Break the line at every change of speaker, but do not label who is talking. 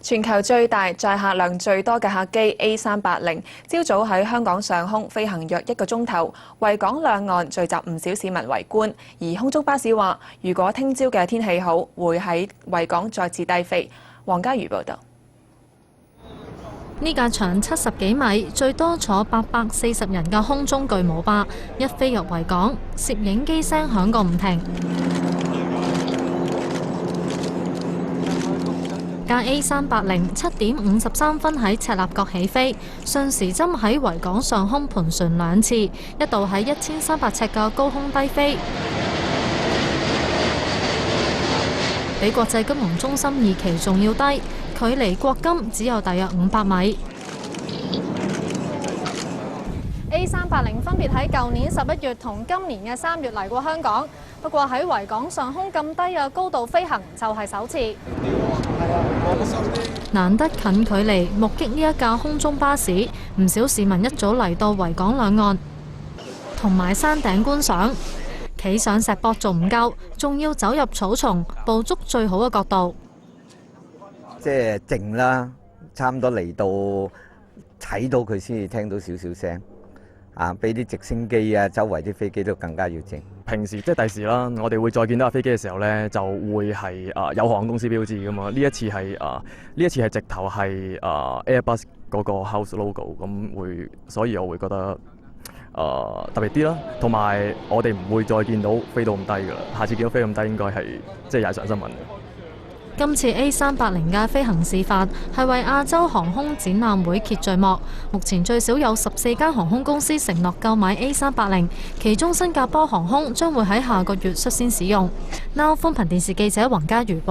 全球最大、載客量最多嘅客機 A380，朝早喺香港上空飛行約1個鐘頭，維港兩岸聚集唔少市民圍觀。而空中巴士話，如果聽朝嘅天氣好，會喺維港再次低飛。黃家瑜報導。
呢架長70幾米、最多坐840人嘅空中巨無霸，一飛入維港，攝影機聲響個唔停。架 A380 7點53分喺赤鱲角起飛，順時針喺維港上空盤旋2次，一度喺1300尺嘅高空低飛，比國際金融中心2期仲要低，距離國金只有大約500米。A380 分別喺舊年11月同今年嘅3月嚟過香港，不過喺維港上空咁低嘅高度飛行就係首次。難得近距離目擊呢一架空中巴士，唔少市民一早嚟到維港兩岸同埋山頂觀賞，企上石膊仲唔夠，仲要走入草叢，捕捉最好嘅角度。
即係靜啦，差唔多嚟到睇到佢先至聽到少少聲。比啲直升機啊，周圍啲飛機都更加要靜。
平時即係第時啦，我哋會再見到架飛機嘅時候呢，就會係有航空公司標誌噶嘛。呢一次係直頭係Airbus 嗰個 House logo， 咁會，所以我會覺得特別啲啦。同埋我哋唔會再見到飛到咁低噶啦，下次見到飛咁低應該係即係踩上新聞。
今次 A380 嘅飛行示範係為亞洲航空展覽會揭序幕。目前最少有14間航空公司承諾購買 A380，其中新加坡航空將會喺下個月率先使用。Now 寬頻電視記者黃家瑜報道。